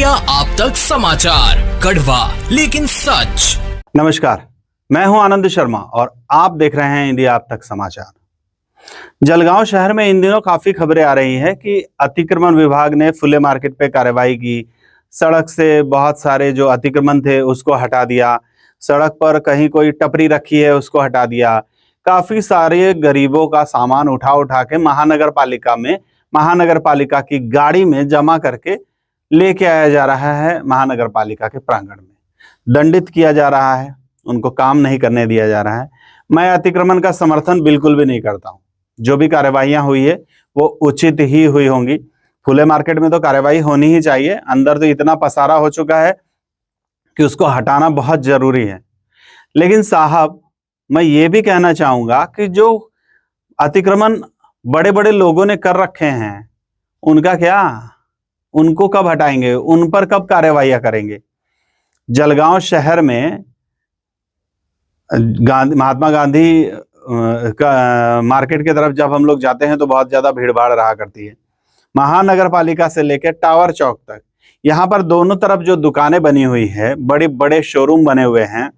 India आप तक समाचार, कड़वा लेकिन सच। नमस्कार, मैं हूं आनंद शर्मा और आप देख रहे हैं इंडिया आप तक समाचार। जलगांव शहर में इन दिनों काफी खबरें आ रही हैं कि अतिक्रमण विभाग ने फुले मार्केट पे कार्रवाई की। सड़क से बहुत सारे जो अतिक्रमण थे उसको हटा दिया। सड़क पर कहीं कोई टपरी रखी है उसको हटा दिया। काफी सारे गरीबों का सामान उठा उठा के महानगर पालिका की गाड़ी में जमा करके लेके आया जा रहा है। महानगर पालिका के प्रांगण में दंडित किया जा रहा है, उनको काम नहीं करने दिया जा रहा है। मैं अतिक्रमण का समर्थन बिल्कुल भी नहीं करता हूं। जो भी कार्रवाइयां हुई है वो उचित ही हुई होंगी। फुले मार्केट में तो कार्रवाई होनी ही चाहिए। अंदर तो इतना पसारा हो चुका है कि उसको हटाना बहुत जरूरी है। लेकिन साहब, मैं ये भी कहना चाहूंगा कि जो अतिक्रमण बड़े बड़े लोगों ने कर रखे हैं उनका क्या, उनको कब हटाएंगे, उन पर कब कार्रवाइयां करेंगे। जलगांव शहर में महात्मा गांधी का मार्केट की तरफ जब हम लोग जाते हैं तो बहुत ज्यादा भीड़ भाड़ रहा करती है। महानगर पालिका से लेकर टावर चौक तक यहाँ पर दोनों तरफ जो दुकानें बनी हुई है, बड़े बड़े शोरूम बने हुए हैं।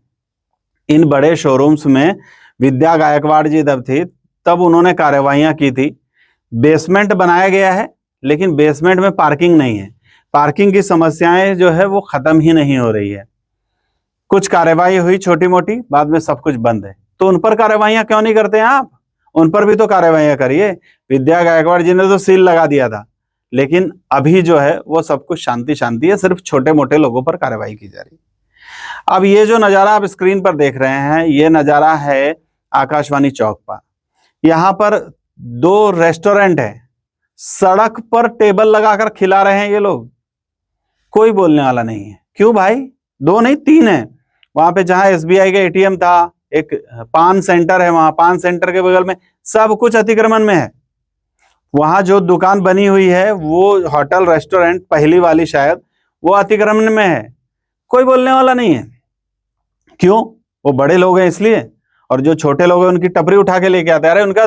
इन बड़े शोरूम्स में विद्या गायकवाड़ जी जब थी तब उन्होंने कार्रवाइयां की थी। बेसमेंट बनाया गया है लेकिन बेसमेंट में पार्किंग नहीं है। पार्किंग की समस्याएं जो है वो खत्म ही नहीं हो रही है। कुछ कार्रवाई हुई छोटी मोटी, बाद में सब कुछ बंद है। तो उन पर कार्रवाइयां क्यों नहीं करते हैं आप? उन पर भी तो कार्रवाइयां करिए। विद्या गायकवाड़ जी ने तो सील लगा दिया था, लेकिन अभी जो है वो सब कुछ शांति शांति है। सिर्फ छोटे मोटे लोगों पर कार्रवाई की जा रही है। अब ये जो नजारा आप स्क्रीन पर देख रहे हैं, ये नजारा है आकाशवाणी चौक पर। यहाँ पर दो रेस्टोरेंट है, सड़क पर टेबल लगाकर खिला रहे हैं ये लोग। कोई बोलने वाला नहीं है। क्यों भाई? दो नहीं, तीन है। वहां पे जहां एसबीआई का एटीएम था, एक पान सेंटर है, वहां पान सेंटर के बगल में सब कुछ अतिक्रमण में है। वहां जो दुकान बनी हुई है वो होटल रेस्टोरेंट पहली वाली शायद, वो अतिक्रमण में है। कोई बोलने वाला नहीं है। क्यों? वो बड़े लोग हैं इसलिए। और जो छोटे लोग हैं उनकी टपरी उठा के लेके आते हैं। अरे उनका,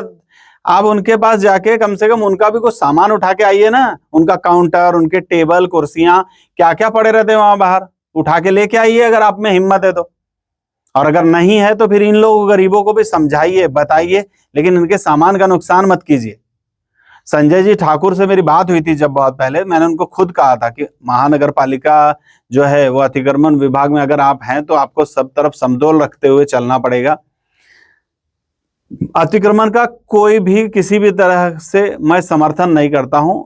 आप उनके पास जाके कम से कम उनका भी कुछ सामान उठा के आइए ना। उनका काउंटर, उनके टेबल कुर्सियां क्या क्या पड़े रहते हैं वहां बाहर, उठा के लेके आइए अगर आप में हिम्मत है तो। और अगर नहीं है तो फिर इन लोगों गरीबों को भी समझाइए, बताइए, लेकिन इनके सामान का नुकसान मत कीजिए। संजय जी ठाकुर से मेरी बात हुई थी जब बहुत पहले, मैंने उनको खुद कहा था कि महानगर पालिका जो है वो अतिक्रमण विभाग में अगर आप हैं तो आपको सब तरफ समतोल रखते हुए चलना पड़ेगा। अतिक्रमण का कोई भी किसी भी तरह से मैं समर्थन नहीं करता हूं।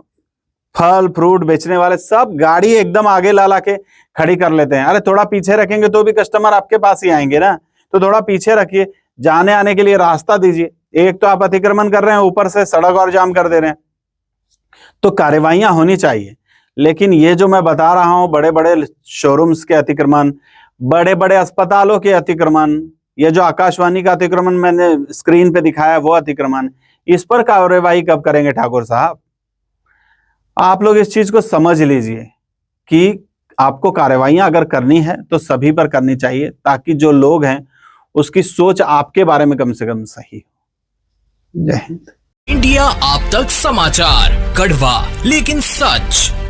फल फ्रूट बेचने वाले सब गाड़ी एकदम आगे ला के खड़ी कर लेते हैं। अरे थोड़ा पीछे रखेंगे तो भी कस्टमर आपके पास ही आएंगे ना। तो थोड़ा पीछे रखिए, जाने आने के लिए रास्ता दीजिए। एक तो आप अतिक्रमण कर रहे हैं, ऊपर से सड़क और जाम कर दे रहे हैं। तो कार्रवाइयां होनी चाहिए। लेकिन ये जो मैं बता रहा हूं, बड़े बड़े शोरूम्स के अतिक्रमण, बड़े बड़े अस्पतालों के अतिक्रमण, ये जो आकाशवाणी का अतिक्रमण मैंने स्क्रीन पे दिखाया वो अतिक्रमण, इस पर कार्रवाई कब करेंगे ठाकुर साहब? आप लोग इस चीज को समझ लीजिए कि आपको कार्रवाइयां अगर करनी है तो सभी पर करनी चाहिए, ताकि जो लोग हैं उसकी सोच आपके बारे में कम से कम सही हो। जय हिंद। इंडिया आप तक समाचार, कड़वा लेकिन सच।